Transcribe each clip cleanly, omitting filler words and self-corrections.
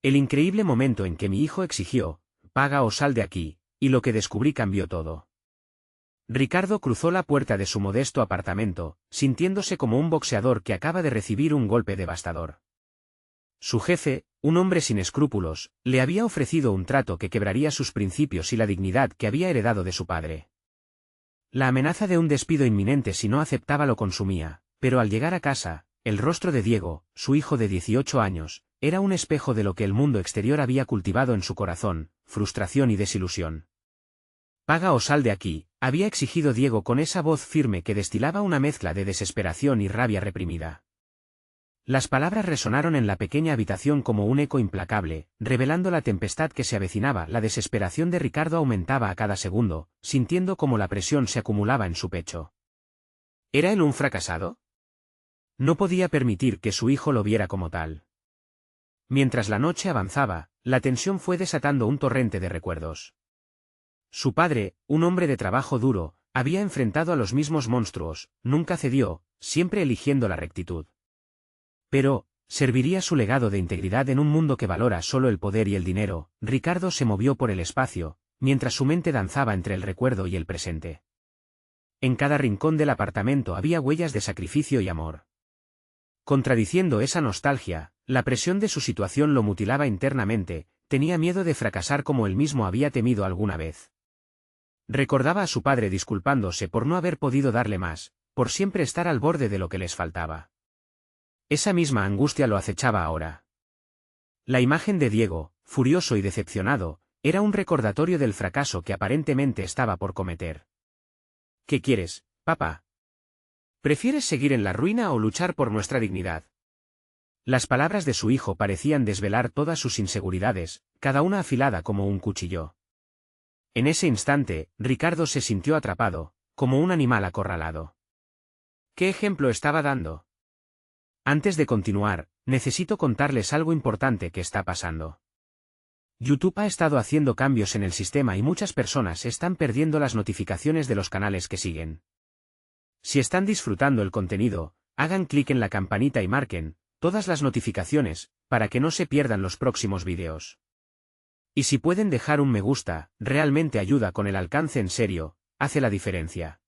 El increíble momento en que mi hijo exigió, paga o sal de aquí, y lo que descubrí cambió todo. Ricardo cruzó la puerta de su modesto apartamento, sintiéndose como un boxeador que acaba de recibir un golpe devastador. Su jefe, un hombre sin escrúpulos, le había ofrecido un trato que quebraría sus principios y la dignidad que había heredado de su padre. La amenaza de un despido inminente si no aceptaba lo consumía, pero al llegar a casa, el rostro de Diego, su hijo de 18 años, era un espejo de lo que el mundo exterior había cultivado en su corazón, frustración y desilusión. Paga o sal de aquí, había exigido Diego con esa voz firme que destilaba una mezcla de desesperación y rabia reprimida. Las palabras resonaron en la pequeña habitación como un eco implacable, revelando la tempestad que se avecinaba. La desesperación de Ricardo aumentaba a cada segundo, sintiendo cómo la presión se acumulaba en su pecho. ¿Era él un fracasado? No podía permitir que su hijo lo viera como tal. Mientras la noche avanzaba, la tensión fue desatando un torrente de recuerdos. Su padre, un hombre de trabajo duro, había enfrentado a los mismos monstruos, nunca cedió, siempre eligiendo la rectitud. Pero, ¿serviría su legado de integridad en un mundo que valora solo el poder y el dinero? Ricardo se movió por el espacio, mientras su mente danzaba entre el recuerdo y el presente. En cada rincón del apartamento había huellas de sacrificio y amor. Contradiciendo esa nostalgia, la presión de su situación lo mutilaba internamente, tenía miedo de fracasar como él mismo había temido alguna vez. Recordaba a su padre disculpándose por no haber podido darle más, por siempre estar al borde de lo que les faltaba. Esa misma angustia lo acechaba ahora. La imagen de Diego, furioso y decepcionado, era un recordatorio del fracaso que aparentemente estaba por cometer. ¿Qué quieres, papá? ¿Prefieres seguir en la ruina o luchar por nuestra dignidad? Las palabras de su hijo parecían desvelar todas sus inseguridades, cada una afilada como un cuchillo. En ese instante, Ricardo se sintió atrapado, como un animal acorralado. ¿Qué ejemplo estaba dando? Antes de continuar, necesito contarles algo importante que está pasando. YouTube ha estado haciendo cambios en el sistema y muchas personas están perdiendo las notificaciones de los canales que siguen. Si están disfrutando el contenido, hagan clic en la campanita y marquen todas las notificaciones, para que no se pierdan los próximos vídeos. Y si pueden dejar un me gusta, realmente ayuda con el alcance en serio, hace la diferencia.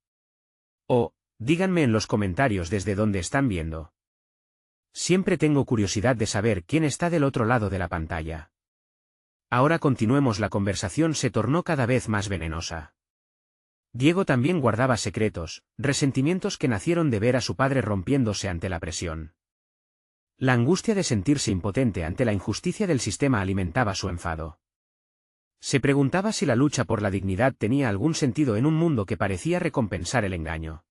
O, díganme en los comentarios desde dónde están viendo. Siempre tengo curiosidad de saber quién está del otro lado de la pantalla. Ahora continuemos. La conversación se tornó cada vez más venenosa. Diego también guardaba secretos, resentimientos que nacieron de ver a su padre rompiéndose ante la presión. La angustia de sentirse impotente ante la injusticia del sistema alimentaba su enfado. Se preguntaba si la lucha por la dignidad tenía algún sentido en un mundo que parecía recompensar el engaño.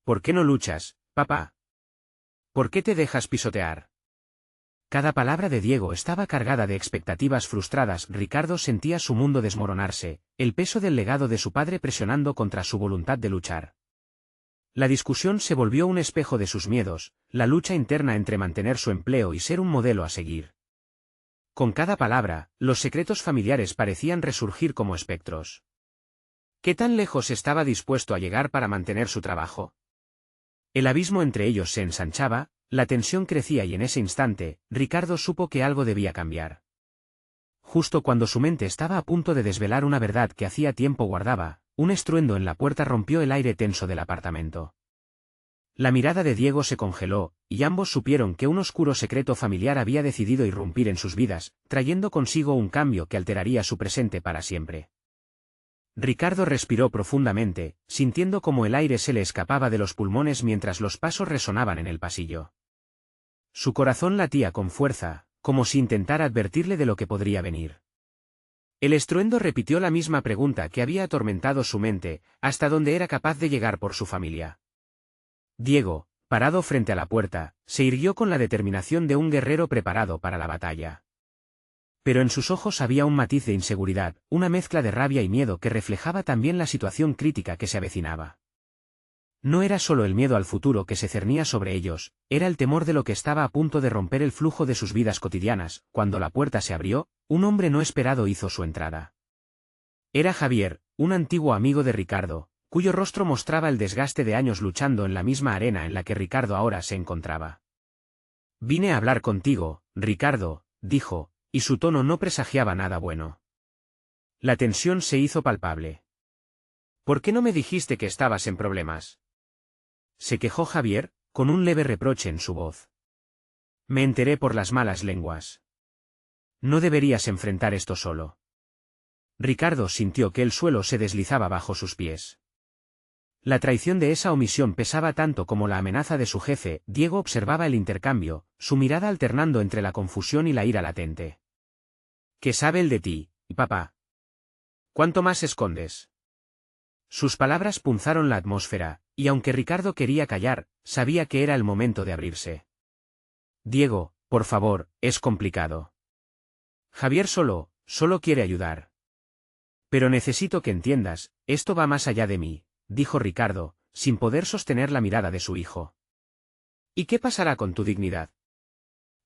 ¿Por qué no luchas, papá? ¿Por qué te dejas pisotear? Cada palabra de Diego estaba cargada de expectativas frustradas. Ricardo sentía su mundo desmoronarse, el peso del legado de su padre presionando contra su voluntad de luchar. La discusión se volvió un espejo de sus miedos, la lucha interna entre mantener su empleo y ser un modelo a seguir. Con cada palabra, los secretos familiares parecían resurgir como espectros. ¿Qué tan lejos estaba dispuesto a llegar para mantener su trabajo? El abismo entre ellos se ensanchaba, la tensión crecía y en ese instante, Ricardo supo que algo debía cambiar. Justo cuando su mente estaba a punto de desvelar una verdad que hacía tiempo guardaba, un estruendo en la puerta rompió el aire tenso del apartamento. La mirada de Diego se congeló, y ambos supieron que un oscuro secreto familiar había decidido irrumpir en sus vidas, trayendo consigo un cambio que alteraría su presente para siempre. Ricardo respiró profundamente, sintiendo cómo el aire se le escapaba de los pulmones mientras los pasos resonaban en el pasillo. Su corazón latía con fuerza, como si intentara advertirle de lo que podría venir. El estruendo repitió la misma pregunta que había atormentado su mente, hasta dónde era capaz de llegar por su familia. Diego, parado frente a la puerta, se irguió con la determinación de un guerrero preparado para la batalla. Pero en sus ojos había un matiz de inseguridad, una mezcla de rabia y miedo que reflejaba también la situación crítica que se avecinaba. No era solo el miedo al futuro que se cernía sobre ellos, era el temor de lo que estaba a punto de romper el flujo de sus vidas cotidianas. Cuando la puerta se abrió, un hombre no esperado hizo su entrada. Era Javier, un antiguo amigo de Ricardo, cuyo rostro mostraba el desgaste de años luchando en la misma arena en la que Ricardo ahora se encontraba. «Vine a hablar contigo, Ricardo», dijo, y su tono no presagiaba nada bueno. La tensión se hizo palpable. ¿Por qué no me dijiste que estabas en problemas? Se quejó Javier, con un leve reproche en su voz. Me enteré por las malas lenguas. No deberías enfrentar esto solo. Ricardo sintió que el suelo se deslizaba bajo sus pies. La traición de esa omisión pesaba tanto como la amenaza de su jefe. Diego observaba el intercambio, su mirada alternando entre la confusión y la ira latente. ¿Qué sabe él de ti, papá? ¿Cuánto más escondes? Sus palabras punzaron la atmósfera, y aunque Ricardo quería callar, sabía que era el momento de abrirse. Diego, por favor, es complicado. Javier solo quiere ayudar. Pero necesito que entiendas, esto va más allá de mí, dijo Ricardo, sin poder sostener la mirada de su hijo. ¿Y qué pasará con tu dignidad?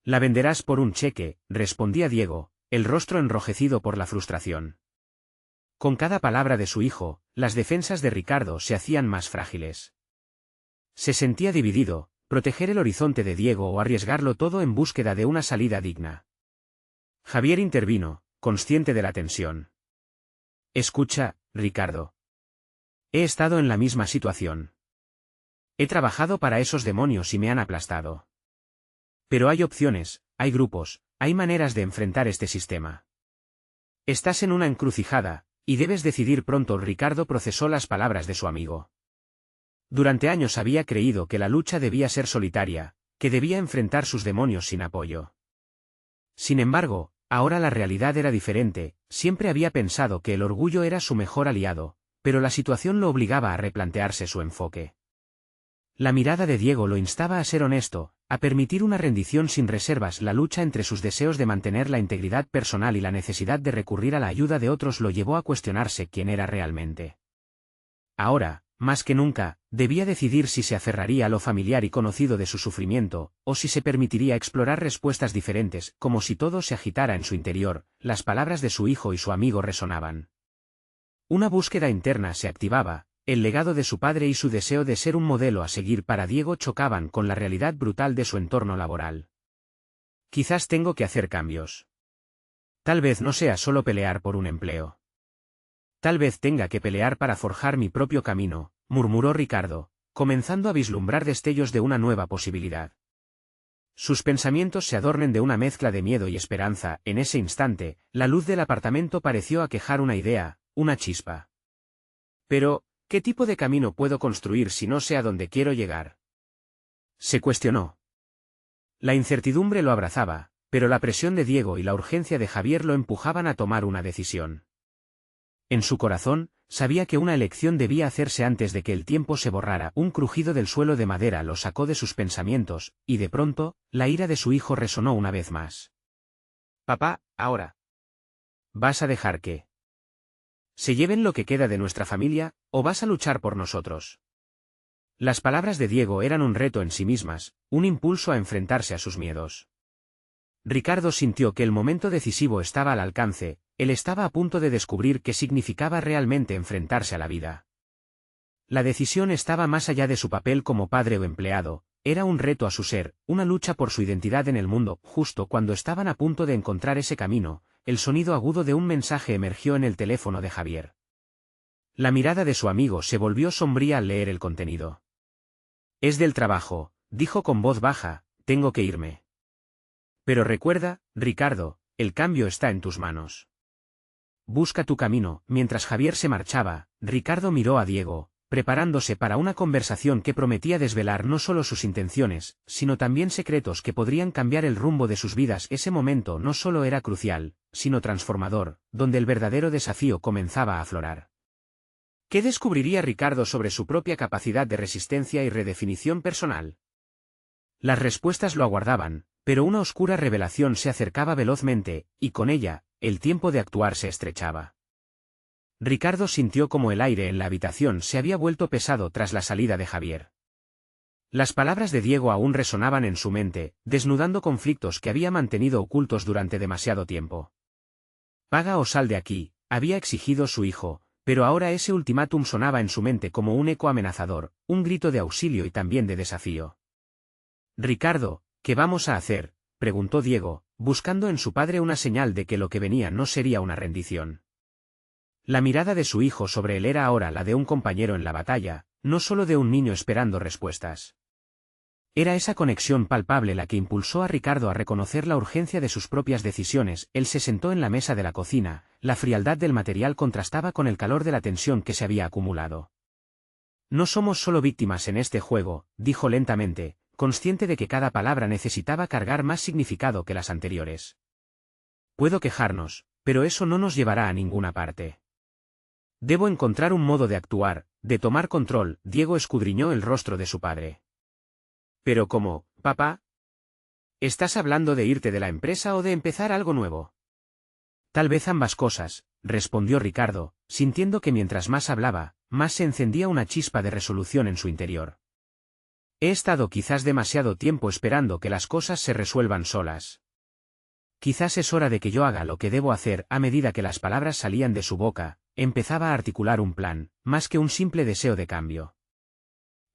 La venderás por un cheque, respondía Diego, el rostro enrojecido por la frustración. Con cada palabra de su hijo, las defensas de Ricardo se hacían más frágiles. Se sentía dividido, proteger el horizonte de Diego o arriesgarlo todo en búsqueda de una salida digna. Javier intervino, consciente de la tensión. Escucha, Ricardo. He estado en la misma situación. He trabajado para esos demonios y me han aplastado. Pero hay opciones, hay grupos, hay maneras de enfrentar este sistema. Estás en una encrucijada, y debes decidir pronto. Ricardo procesó las palabras de su amigo. Durante años había creído que la lucha debía ser solitaria, que debía enfrentar sus demonios sin apoyo. Sin embargo, ahora la realidad era diferente. Siempre había pensado que el orgullo era su mejor aliado, pero la situación lo obligaba a replantearse su enfoque. La mirada de Diego lo instaba a ser honesto, a permitir una rendición sin reservas. La lucha entre sus deseos de mantener la integridad personal y la necesidad de recurrir a la ayuda de otros lo llevó a cuestionarse quién era realmente. Ahora, más que nunca, debía decidir si se aferraría a lo familiar y conocido de su sufrimiento, o si se permitiría explorar respuestas diferentes. Como si todo se agitara en su interior, las palabras de su hijo y su amigo resonaban. Una búsqueda interna se activaba. El legado de su padre y su deseo de ser un modelo a seguir para Diego chocaban con la realidad brutal de su entorno laboral. Quizás tengo que hacer cambios. Tal vez no sea solo pelear por un empleo. Tal vez tenga que pelear para forjar mi propio camino, murmuró Ricardo, comenzando a vislumbrar destellos de una nueva posibilidad. Sus pensamientos se adornen de una mezcla de miedo y esperanza. En ese instante, la luz del apartamento pareció aquejar una idea, una chispa. Pero, ¿qué tipo de camino puedo construir si no sé a dónde quiero llegar? Se cuestionó. La incertidumbre lo abrazaba, pero la presión de Diego y la urgencia de Javier lo empujaban a tomar una decisión. En su corazón, sabía que una elección debía hacerse antes de que el tiempo se borrara. Un crujido del suelo de madera lo sacó de sus pensamientos, y de pronto, la ira de su hijo resonó una vez más. Papá, ahora. ¿Vas a dejar que se lleven lo que queda de nuestra familia, o vas a luchar por nosotros? Las palabras de Diego eran un reto en sí mismas, un impulso a enfrentarse a sus miedos. Ricardo sintió que el momento decisivo estaba al alcance. Él estaba a punto de descubrir qué significaba realmente enfrentarse a la vida. La decisión estaba más allá de su papel como padre o empleado, era un reto a su ser, una lucha por su identidad en el mundo. Justo cuando estaban a punto de encontrar ese camino, el sonido agudo de un mensaje emergió en el teléfono de Javier. La mirada de su amigo se volvió sombría al leer el contenido. Es del trabajo, dijo con voz baja, tengo que irme. Pero recuerda, Ricardo, el cambio está en tus manos. Busca tu camino. Mientras Javier se marchaba, Ricardo miró a Diego, preparándose para una conversación que prometía desvelar no solo sus intenciones, sino también secretos que podrían cambiar el rumbo de sus vidas. Ese momento no solo era crucial, sino transformador, donde el verdadero desafío comenzaba a aflorar. ¿Qué descubriría Ricardo sobre su propia capacidad de resistencia y redefinición personal? Las respuestas lo aguardaban, pero una oscura revelación se acercaba velozmente, y con ella, el tiempo de actuar se estrechaba. Ricardo sintió como el aire en la habitación se había vuelto pesado tras la salida de Javier. Las palabras de Diego aún resonaban en su mente, desnudando conflictos que había mantenido ocultos durante demasiado tiempo. Paga o sal de aquí, había exigido su hijo, pero ahora ese ultimátum sonaba en su mente como un eco amenazador, un grito de auxilio y también de desafío. Ricardo, ¿qué vamos a hacer? preguntó Diego, buscando en su padre una señal de que lo que venía no sería una rendición. La mirada de su hijo sobre él era ahora la de un compañero en la batalla, no solo de un niño esperando respuestas. Era esa conexión palpable la que impulsó a Ricardo a reconocer la urgencia de sus propias decisiones. Él se sentó en la mesa de la cocina, la frialdad del material contrastaba con el calor de la tensión que se había acumulado. No somos solo víctimas en este juego, dijo lentamente, consciente de que cada palabra necesitaba cargar más significado que las anteriores. Puedo quejarnos, pero eso no nos llevará a ninguna parte. Debo encontrar un modo de actuar, de tomar control. Diego escudriñó el rostro de su padre. ¿Pero cómo, papá? ¿Estás hablando de irte de la empresa o de empezar algo nuevo? Tal vez ambas cosas, respondió Ricardo, sintiendo que mientras más hablaba, más se encendía una chispa de resolución en su interior. He estado quizás demasiado tiempo esperando que las cosas se resuelvan solas. Quizás es hora de que yo haga lo que debo hacer. A medida que las palabras salían de su boca, empezaba a articular un plan, más que un simple deseo de cambio.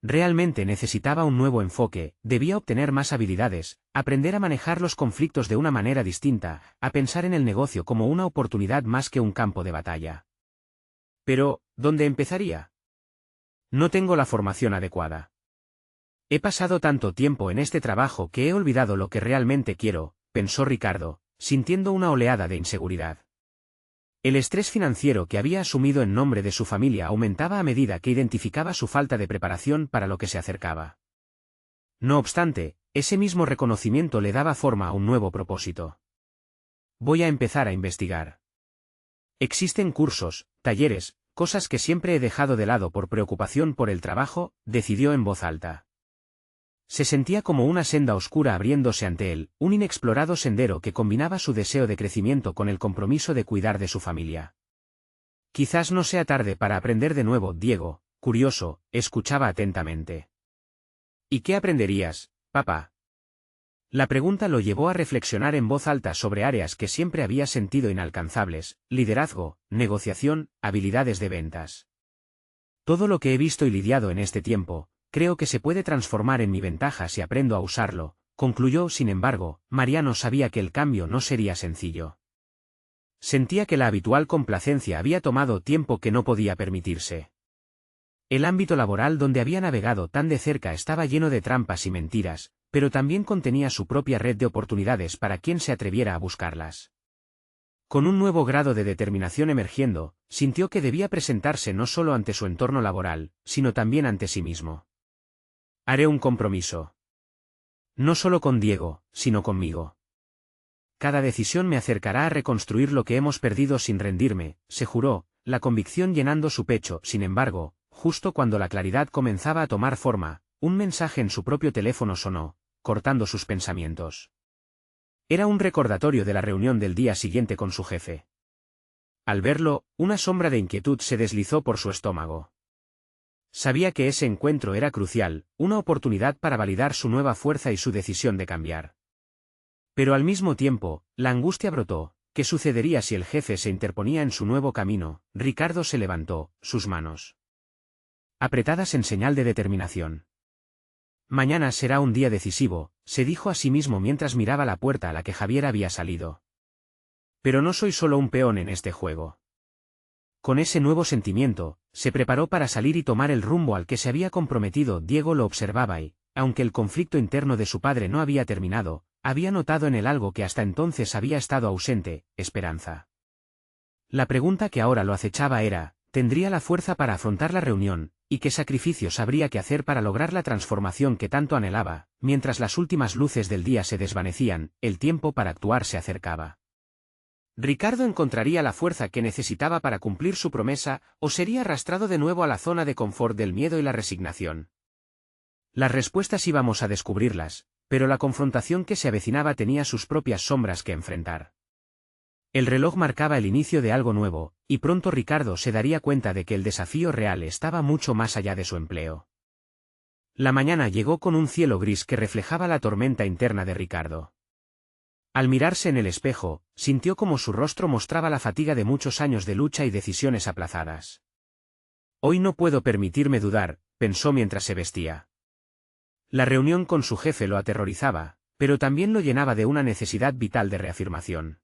Realmente necesitaba un nuevo enfoque, debía obtener más habilidades, aprender a manejar los conflictos de una manera distinta, a pensar en el negocio como una oportunidad más que un campo de batalla. Pero, ¿dónde empezaría? No tengo la formación adecuada. He pasado tanto tiempo en este trabajo que he olvidado lo que realmente quiero, pensó Ricardo, sintiendo una oleada de inseguridad. El estrés financiero que había asumido en nombre de su familia aumentaba a medida que identificaba su falta de preparación para lo que se acercaba. No obstante, ese mismo reconocimiento le daba forma a un nuevo propósito. Voy a empezar a investigar. Existen cursos, talleres, cosas que siempre he dejado de lado por preocupación por el trabajo, decidió en voz alta. Se sentía como una senda oscura abriéndose ante él, un inexplorado sendero que combinaba su deseo de crecimiento con el compromiso de cuidar de su familia. Quizás no sea tarde para aprender de nuevo. Diego, curioso, escuchaba atentamente. ¿Y qué aprenderías, papá? La pregunta lo llevó a reflexionar en voz alta sobre áreas que siempre había sentido inalcanzables: liderazgo, negociación, habilidades de ventas. Todo lo que he visto y lidiado en este tiempo, creo que se puede transformar en mi ventaja si aprendo a usarlo, concluyó. Sin embargo, Mariano sabía que el cambio no sería sencillo. Sentía que la habitual complacencia había tomado tiempo que no podía permitirse. El ámbito laboral donde había navegado tan de cerca estaba lleno de trampas y mentiras, pero también contenía su propia red de oportunidades para quien se atreviera a buscarlas. Con un nuevo grado de determinación emergiendo, sintió que debía presentarse no solo ante su entorno laboral, sino también ante sí mismo. Haré un compromiso. No solo con Diego, sino conmigo. Cada decisión me acercará a reconstruir lo que hemos perdido sin rendirme, se juró, la convicción llenando su pecho. Sin embargo, justo cuando la claridad comenzaba a tomar forma, un mensaje en su propio teléfono sonó, cortando sus pensamientos. Era un recordatorio de la reunión del día siguiente con su jefe. Al verlo, una sombra de inquietud se deslizó por su estómago. Sabía que ese encuentro era crucial, una oportunidad para validar su nueva fuerza y su decisión de cambiar. Pero al mismo tiempo, la angustia brotó. ¿Qué sucedería si el jefe se interponía en su nuevo camino? Ricardo se levantó, sus manos apretadas en señal de determinación. Mañana será un día decisivo, se dijo a sí mismo mientras miraba la puerta a la que Javier había salido. Pero no soy solo un peón en este juego. Con ese nuevo sentimiento, se preparó para salir y tomar el rumbo al que se había comprometido. Diego lo observaba y, aunque el conflicto interno de su padre no había terminado, había notado en él algo que hasta entonces había estado ausente: esperanza. La pregunta que ahora lo acechaba era, ¿tendría la fuerza para afrontar la reunión, y qué sacrificios habría que hacer para lograr la transformación que tanto anhelaba? Mientras las últimas luces del día se desvanecían, el tiempo para actuar se acercaba. ¿Ricardo encontraría la fuerza que necesitaba para cumplir su promesa, o sería arrastrado de nuevo a la zona de confort del miedo y la resignación? Las respuestas íbamos a descubrirlas, pero la confrontación que se avecinaba tenía sus propias sombras que enfrentar. El reloj marcaba el inicio de algo nuevo, y pronto Ricardo se daría cuenta de que el desafío real estaba mucho más allá de su empleo. La mañana llegó con un cielo gris que reflejaba la tormenta interna de Ricardo. Al mirarse en el espejo, sintió como su rostro mostraba la fatiga de muchos años de lucha y decisiones aplazadas. Hoy no puedo permitirme dudar, pensó mientras se vestía. La reunión con su jefe lo aterrorizaba, pero también lo llenaba de una necesidad vital de reafirmación.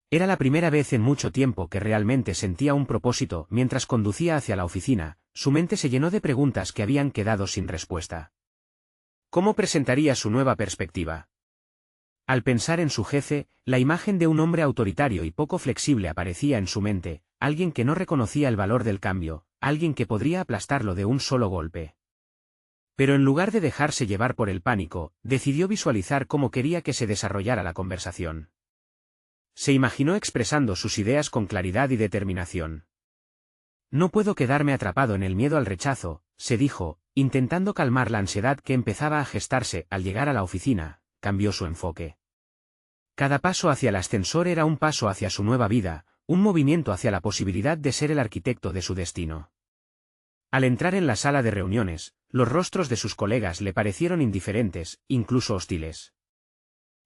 Era la primera vez en mucho tiempo que realmente sentía un propósito. Mientras conducía hacia la oficina, su mente se llenó de preguntas que habían quedado sin respuesta. ¿Cómo presentaría su nueva perspectiva? Al pensar en su jefe, la imagen de un hombre autoritario y poco flexible aparecía en su mente, alguien que no reconocía el valor del cambio, alguien que podría aplastarlo de un solo golpe. Pero en lugar de dejarse llevar por el pánico, decidió visualizar cómo quería que se desarrollara la conversación. Se imaginó expresando sus ideas con claridad y determinación. No puedo quedarme atrapado en el miedo al rechazo, se dijo, intentando calmar la ansiedad que empezaba a gestarse. Al llegar a la oficina, cambió su enfoque. Cada paso hacia el ascensor era un paso hacia su nueva vida, un movimiento hacia la posibilidad de ser el arquitecto de su destino. Al entrar en la sala de reuniones, los rostros de sus colegas le parecieron indiferentes, incluso hostiles.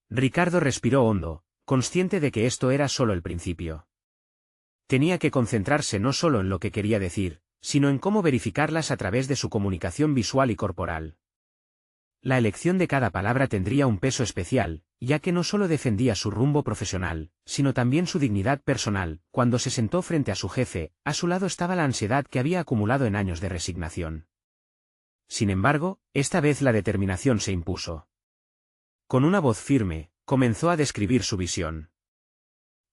Ricardo respiró hondo, consciente de que esto era solo el principio. Tenía que concentrarse no solo en lo que quería decir, sino en cómo verificarlas a través de su comunicación visual y corporal. La elección de cada palabra tendría un peso especial, ya que no solo defendía su rumbo profesional, sino también su dignidad personal. Cuando se sentó frente a su jefe, a su lado estaba la ansiedad que había acumulado en años de resignación. Sin embargo, esta vez la determinación se impuso. Con una voz firme, comenzó a describir su visión.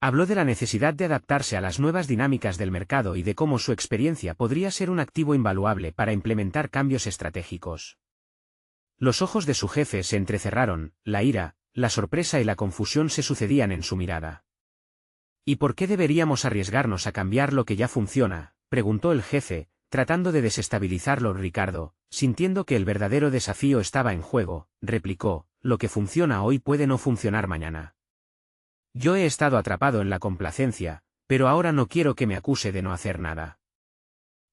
Habló de la necesidad de adaptarse a las nuevas dinámicas del mercado y de cómo su experiencia podría ser un activo invaluable para implementar cambios estratégicos. Los ojos de su jefe se entrecerraron, la ira, la sorpresa y la confusión se sucedían en su mirada. ¿Y por qué deberíamos arriesgarnos a cambiar lo que ya funciona?, preguntó el jefe, tratando de desestabilizarlo. Ricardo, sintiendo que el verdadero desafío estaba en juego, replicó, lo que funciona hoy puede no funcionar mañana. Yo he estado atrapado en la complacencia, pero ahora no quiero que me acuse de no hacer nada.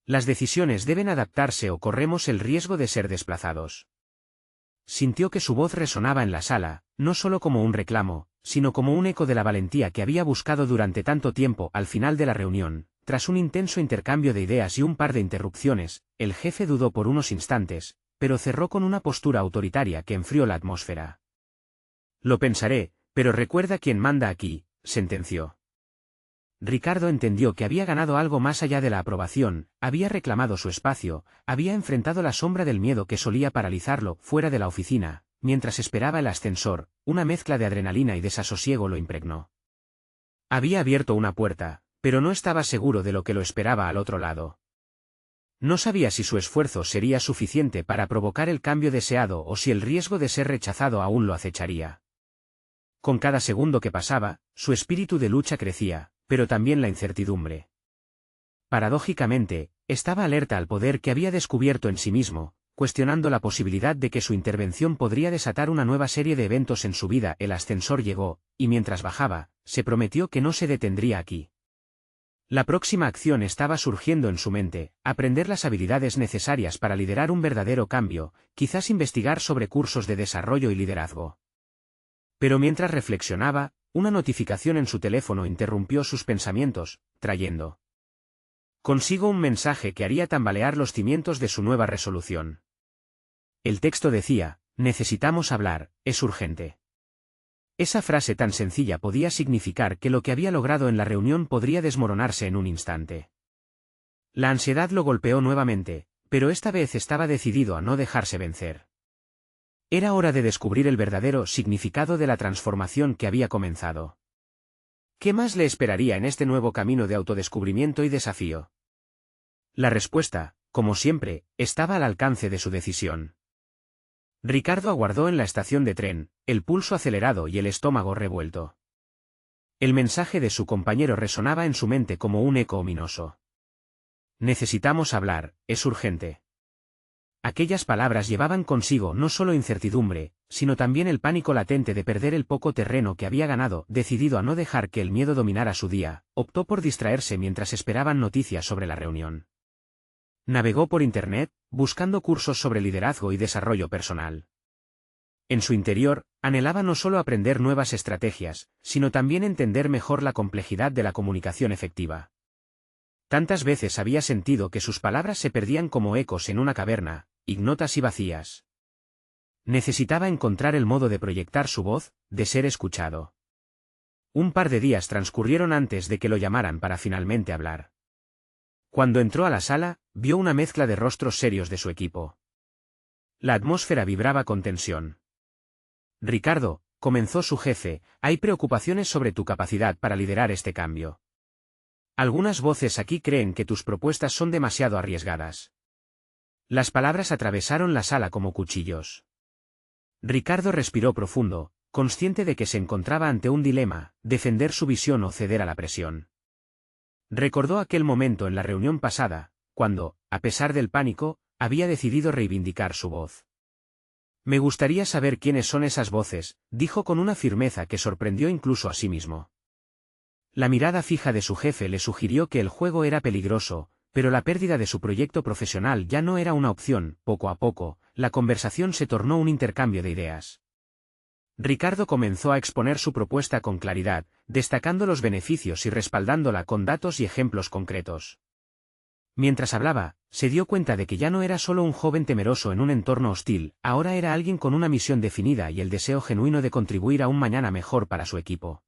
Las decisiones deben adaptarse o corremos el riesgo de ser desplazados. Sintió que su voz resonaba en la sala, no solo como un reclamo, sino como un eco de la valentía que había buscado durante tanto tiempo. Al final de la reunión, tras un intenso intercambio de ideas y un par de interrupciones, el jefe dudó por unos instantes, pero cerró con una postura autoritaria que enfrió la atmósfera. Lo pensaré, pero recuerda quién manda aquí, sentenció. Ricardo entendió que había ganado algo más allá de la aprobación, había reclamado su espacio, había enfrentado la sombra del miedo que solía paralizarlo. Fuera de la oficina, mientras esperaba el ascensor, una mezcla de adrenalina y desasosiego lo impregnó. Había abierto una puerta, pero no estaba seguro de lo que lo esperaba al otro lado. No sabía si su esfuerzo sería suficiente para provocar el cambio deseado o si el riesgo de ser rechazado aún lo acecharía. Con cada segundo que pasaba, su espíritu de lucha crecía, pero también la incertidumbre. Paradójicamente, estaba alerta al poder que había descubierto en sí mismo, cuestionando la posibilidad de que su intervención podría desatar una nueva serie de eventos en su vida. El ascensor llegó, y mientras bajaba, se prometió que no se detendría aquí. La próxima acción estaba surgiendo en su mente, aprender las habilidades necesarias para liderar un verdadero cambio, quizás investigar sobre cursos de desarrollo y liderazgo. Pero mientras reflexionaba, una notificación en su teléfono interrumpió sus pensamientos, trayendo consigo un mensaje que haría tambalear los cimientos de su nueva resolución. El texto decía: necesitamos hablar, es urgente. Esa frase tan sencilla podía significar que lo que había logrado en la reunión podría desmoronarse en un instante. La ansiedad lo golpeó nuevamente, pero esta vez estaba decidido a no dejarse vencer. Era hora de descubrir el verdadero significado de la transformación que había comenzado. ¿Qué más le esperaría en este nuevo camino de autodescubrimiento y desafío? La respuesta, como siempre, estaba al alcance de su decisión. Ricardo aguardó en la estación de tren, el pulso acelerado y el estómago revuelto. El mensaje de su compañero resonaba en su mente como un eco ominoso. Necesitamos hablar, es urgente. Aquellas palabras llevaban consigo no solo incertidumbre, sino también el pánico latente de perder el poco terreno que había ganado. Decidido a no dejar que el miedo dominara su día, optó por distraerse mientras esperaban noticias sobre la reunión. Navegó por Internet, buscando cursos sobre liderazgo y desarrollo personal. En su interior, anhelaba no solo aprender nuevas estrategias, sino también entender mejor la complejidad de la comunicación efectiva. Tantas veces había sentido que sus palabras se perdían como ecos en una caverna, ignotas y vacías. Necesitaba encontrar el modo de proyectar su voz, de ser escuchado. Un par de días transcurrieron antes de que lo llamaran para finalmente hablar. Cuando entró a la sala, vio una mezcla de rostros serios de su equipo. La atmósfera vibraba con tensión. Ricardo, comenzó su jefe, hay preocupaciones sobre tu capacidad para liderar este cambio. Algunas voces aquí creen que tus propuestas son demasiado arriesgadas. Las palabras atravesaron la sala como cuchillos. Ricardo respiró profundo, consciente de que se encontraba ante un dilema, defender su visión o ceder a la presión. Recordó aquel momento en la reunión pasada, cuando, a pesar del pánico, había decidido reivindicar su voz. Me gustaría saber quiénes son esas voces, dijo con una firmeza que sorprendió incluso a sí mismo. La mirada fija de su jefe le sugirió que el juego era peligroso, pero la pérdida de su proyecto profesional ya no era una opción. Poco a poco, la conversación se tornó un intercambio de ideas. Ricardo comenzó a exponer su propuesta con claridad, destacando los beneficios y respaldándola con datos y ejemplos concretos. Mientras hablaba, se dio cuenta de que ya no era solo un joven temeroso en un entorno hostil, ahora era alguien con una misión definida y el deseo genuino de contribuir a un mañana mejor para su equipo.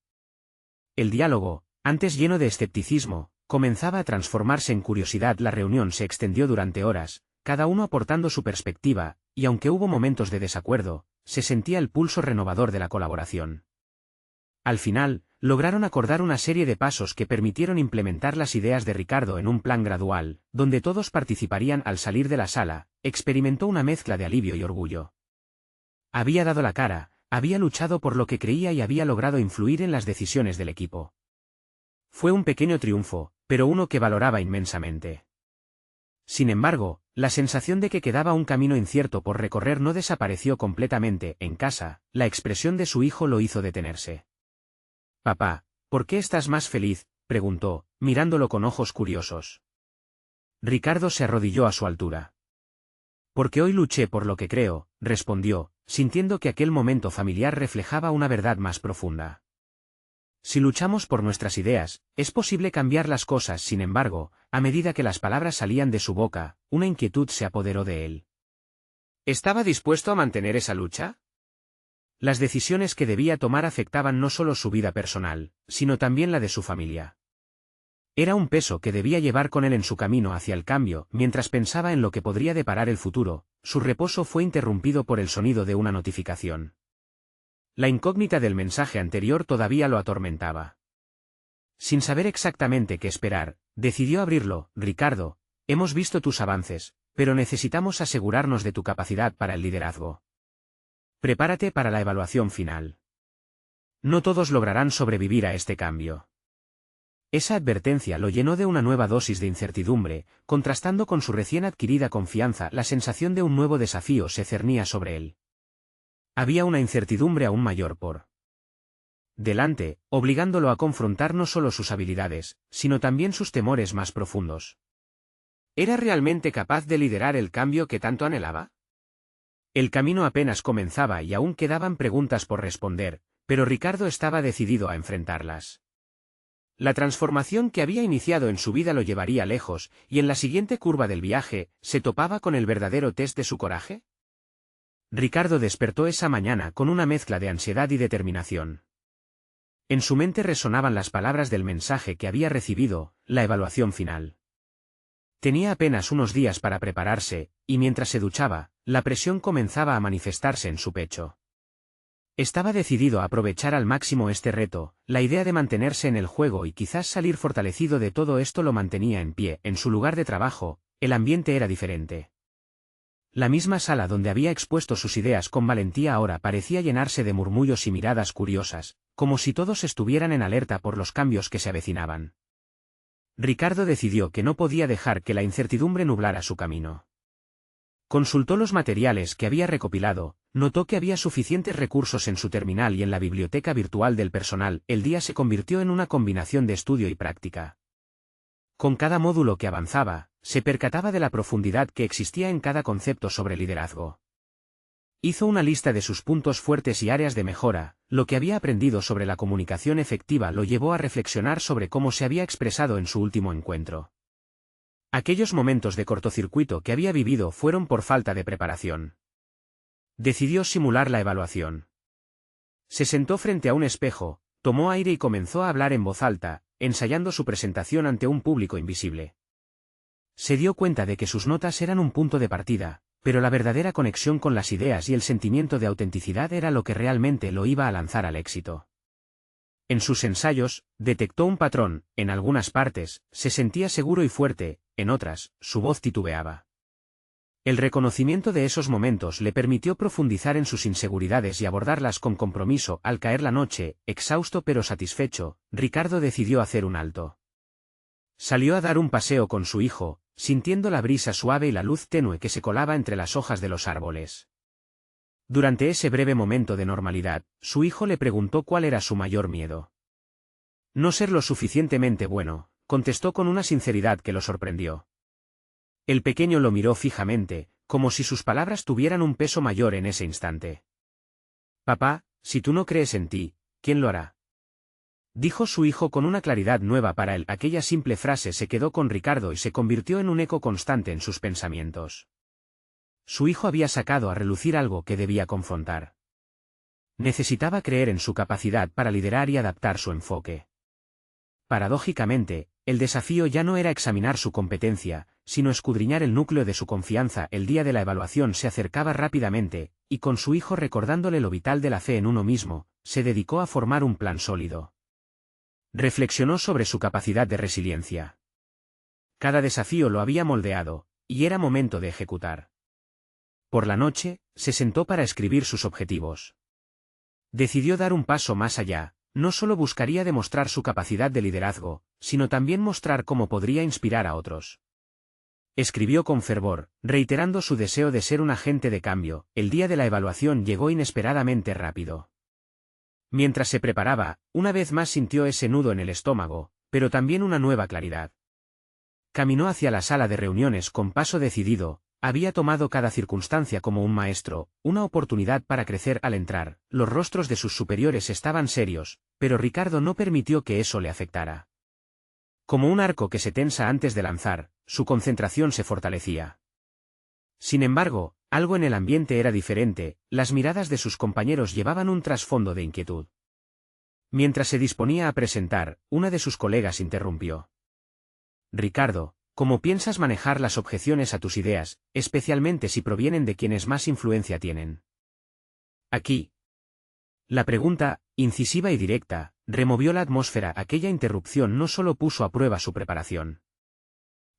El diálogo, antes lleno de escepticismo, comenzaba a transformarse en curiosidad. La reunión se extendió durante horas, cada uno aportando su perspectiva, y aunque hubo momentos de desacuerdo, se sentía el pulso renovador de la colaboración. Al final, lograron acordar una serie de pasos que permitieron implementar las ideas de Ricardo en un plan gradual, donde todos participarían. Al salir de la sala, experimentó una mezcla de alivio y orgullo. Había dado la cara, había luchado por lo que creía y había logrado influir en las decisiones del equipo. Fue un pequeño triunfo, pero uno que valoraba inmensamente. Sin embargo, la sensación de que quedaba un camino incierto por recorrer no desapareció completamente. En casa, la expresión de su hijo lo hizo detenerse. «Papá, ¿por qué estás más feliz?», preguntó, mirándolo con ojos curiosos. Ricardo se arrodilló a su altura. «Porque hoy luché por lo que creo», respondió, sintiendo que aquel momento familiar reflejaba una verdad más profunda. Si luchamos por nuestras ideas, es posible cambiar las cosas. Sin embargo, a medida que las palabras salían de su boca, una inquietud se apoderó de él. ¿Estaba dispuesto a mantener esa lucha? Las decisiones que debía tomar afectaban no solo su vida personal, sino también la de su familia. Era un peso que debía llevar con él en su camino hacia el cambio. Mientras pensaba en lo que podría deparar el futuro, su reposo fue interrumpido por el sonido de una notificación. La incógnita del mensaje anterior todavía lo atormentaba. Sin saber exactamente qué esperar, decidió abrirlo. «Ricardo, hemos visto tus avances, pero necesitamos asegurarnos de tu capacidad para el liderazgo. Prepárate para la evaluación final. No todos lograrán sobrevivir a este cambio». Esa advertencia lo llenó de una nueva dosis de incertidumbre, contrastando con su recién adquirida confianza. La sensación de un nuevo desafío se cernía sobre él. Había una incertidumbre aún mayor por delante, obligándolo a confrontar no solo sus habilidades, sino también sus temores más profundos. ¿Era realmente capaz de liderar el cambio que tanto anhelaba? El camino apenas comenzaba y aún quedaban preguntas por responder, pero Ricardo estaba decidido a enfrentarlas. La transformación que había iniciado en su vida lo llevaría lejos, y en la siguiente curva del viaje, ¿se topaba con el verdadero test de su coraje? Ricardo despertó esa mañana con una mezcla de ansiedad y determinación. En su mente resonaban las palabras del mensaje que había recibido, la evaluación final. Tenía apenas unos días para prepararse, y mientras se duchaba, la presión comenzaba a manifestarse en su pecho. Estaba decidido a aprovechar al máximo este reto. La idea de mantenerse en el juego y quizás salir fortalecido de todo esto lo mantenía en pie. En su lugar de trabajo, el ambiente era diferente. La misma sala donde había expuesto sus ideas con valentía ahora parecía llenarse de murmullos y miradas curiosas, como si todos estuvieran en alerta por los cambios que se avecinaban. Ricardo decidió que no podía dejar que la incertidumbre nublara su camino. Consultó los materiales que había recopilado, notó que había suficientes recursos en su terminal y en la biblioteca virtual del personal. El día se convirtió en una combinación de estudio y práctica. Con cada módulo que avanzaba, se percataba de la profundidad que existía en cada concepto sobre liderazgo. Hizo una lista de sus puntos fuertes y áreas de mejora. Lo que había aprendido sobre la comunicación efectiva lo llevó a reflexionar sobre cómo se había expresado en su último encuentro. Aquellos momentos de cortocircuito que había vivido fueron por falta de preparación. Decidió simular la evaluación. Se sentó frente a un espejo, tomó aire y comenzó a hablar en voz alta, ensayando su presentación ante un público invisible. Se dio cuenta de que sus notas eran un punto de partida, pero la verdadera conexión con las ideas y el sentimiento de autenticidad era lo que realmente lo iba a lanzar al éxito. En sus ensayos, detectó un patrón: en algunas partes, se sentía seguro y fuerte, en otras, su voz titubeaba. El reconocimiento de esos momentos le permitió profundizar en sus inseguridades y abordarlas con compromiso. Al caer la noche, exhausto pero satisfecho, Ricardo decidió hacer un alto. Salió a dar un paseo con su hijo, sintiendo la brisa suave y la luz tenue que se colaba entre las hojas de los árboles. Durante ese breve momento de normalidad, su hijo le preguntó cuál era su mayor miedo. No ser lo suficientemente bueno, contestó con una sinceridad que lo sorprendió. El pequeño lo miró fijamente, como si sus palabras tuvieran un peso mayor en ese instante. «Papá, si tú no crees en ti, ¿quién lo hará?», dijo su hijo con una claridad nueva para él. Aquella simple frase se quedó con Ricardo y se convirtió en un eco constante en sus pensamientos. Su hijo había sacado a relucir algo que debía confrontar. Necesitaba creer en su capacidad para liderar y adaptar su enfoque. Paradójicamente, el desafío ya no era examinar su competencia, sino escudriñar el núcleo de su confianza. El día de la evaluación se acercaba rápidamente, y con su hijo recordándole lo vital de la fe en uno mismo, se dedicó a formar un plan sólido. Reflexionó sobre su capacidad de resiliencia. Cada desafío lo había moldeado, y era momento de ejecutar. Por la noche, se sentó para escribir sus objetivos. Decidió dar un paso más allá. No solo buscaría demostrar su capacidad de liderazgo, sino también mostrar cómo podría inspirar a otros. Escribió con fervor, reiterando su deseo de ser un agente de cambio. El día de la evaluación llegó inesperadamente rápido. Mientras se preparaba, una vez más sintió ese nudo en el estómago, pero también una nueva claridad. Caminó hacia la sala de reuniones con paso decidido. Había tomado cada circunstancia como un maestro, una oportunidad para crecer. Al entrar, los rostros de sus superiores estaban serios, pero Ricardo no permitió que eso le afectara. Como un arco que se tensa antes de lanzar, su concentración se fortalecía. Sin embargo, algo en el ambiente era diferente. Las miradas de sus compañeros llevaban un trasfondo de inquietud. Mientras se disponía a presentar, una de sus colegas interrumpió. «Ricardo, ¿cómo piensas manejar las objeciones a tus ideas, especialmente si provienen de quienes más influencia tienen?». Aquí. La pregunta, incisiva y directa, removió la atmósfera. Aquella interrupción no solo puso a prueba su preparación.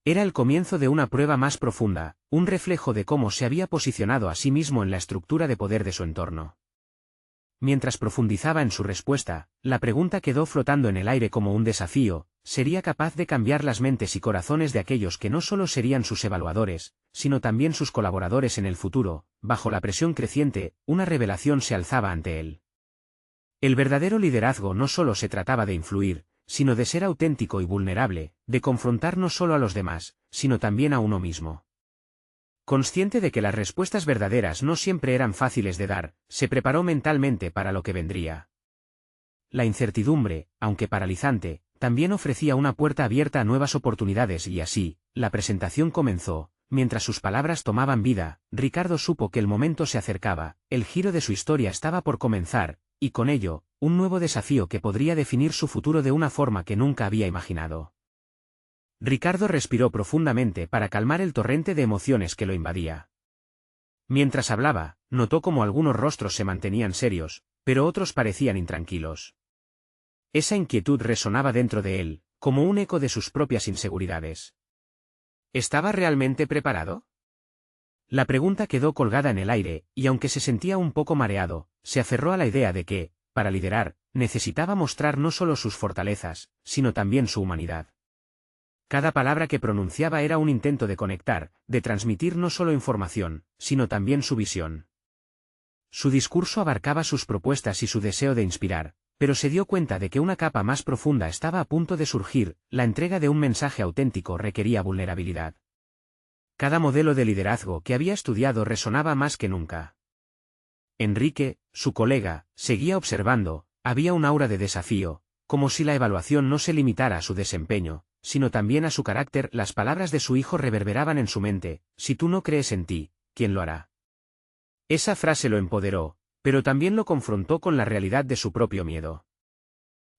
Era el comienzo de una prueba más profunda, un reflejo de cómo se había posicionado a sí mismo en la estructura de poder de su entorno. Mientras profundizaba en su respuesta, la pregunta quedó flotando en el aire como un desafío: ¿sería capaz de cambiar las mentes y corazones de aquellos que no solo serían sus evaluadores, sino también sus colaboradores en el futuro? Bajo la presión creciente, una revelación se alzaba ante él. El verdadero liderazgo no solo se trataba de influir, sino de ser auténtico y vulnerable, de confrontar no solo a los demás, sino también a uno mismo. Consciente de que las respuestas verdaderas no siempre eran fáciles de dar, se preparó mentalmente para lo que vendría. La incertidumbre, aunque paralizante, también ofrecía una puerta abierta a nuevas oportunidades y así, la presentación comenzó. Mientras sus palabras tomaban vida, Ricardo supo que el momento se acercaba, el giro de su historia estaba por comenzar, y con ello, un nuevo desafío que podría definir su futuro de una forma que nunca había imaginado. Ricardo respiró profundamente para calmar el torrente de emociones que lo invadía. Mientras hablaba, notó cómo algunos rostros se mantenían serios, pero otros parecían intranquilos. Esa inquietud resonaba dentro de él, como un eco de sus propias inseguridades. ¿Estaba realmente preparado? La pregunta quedó colgada en el aire, y aunque se sentía un poco mareado, se aferró a la idea de que, para liderar, necesitaba mostrar no solo sus fortalezas, sino también su humanidad. Cada palabra que pronunciaba era un intento de conectar, de transmitir no solo información, sino también su visión. Su discurso abarcaba sus propuestas y su deseo de inspirar, pero se dio cuenta de que una capa más profunda estaba a punto de surgir. La entrega de un mensaje auténtico requería vulnerabilidad. Cada modelo de liderazgo que había estudiado resonaba más que nunca. Enrique, su colega, seguía observando. Había un aura de desafío, como si la evaluación no se limitara a su desempeño, sino también a su carácter. Las palabras de su hijo reverberaban en su mente: si tú no crees en ti, ¿quién lo hará? Esa frase lo empoderó, pero también lo confrontó con la realidad de su propio miedo.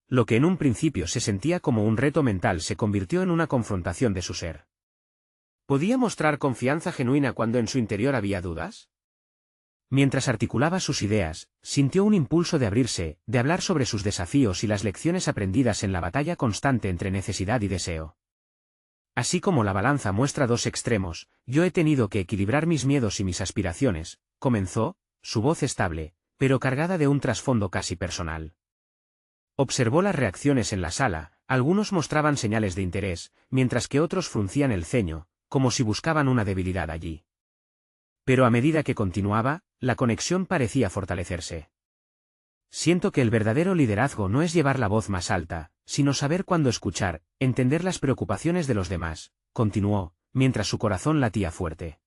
Lo que en un principio se sentía como un reto mental se convirtió en una confrontación de su ser. ¿Podía mostrar confianza genuina cuando en su interior había dudas? Mientras articulaba sus ideas, sintió un impulso de abrirse, de hablar sobre sus desafíos y las lecciones aprendidas en la batalla constante entre necesidad y deseo. Así como la balanza muestra dos extremos, yo he tenido que equilibrar mis miedos y mis aspiraciones, comenzó, su voz estable, pero cargada de un trasfondo casi personal. Observó las reacciones en la sala, algunos mostraban señales de interés, mientras que otros fruncían el ceño, como si buscaban una debilidad allí. Pero a medida que continuaba, la conexión parecía fortalecerse. Siento que el verdadero liderazgo no es llevar la voz más alta, sino saber cuándo escuchar, entender las preocupaciones de los demás, continuó, mientras su corazón latía fuerte.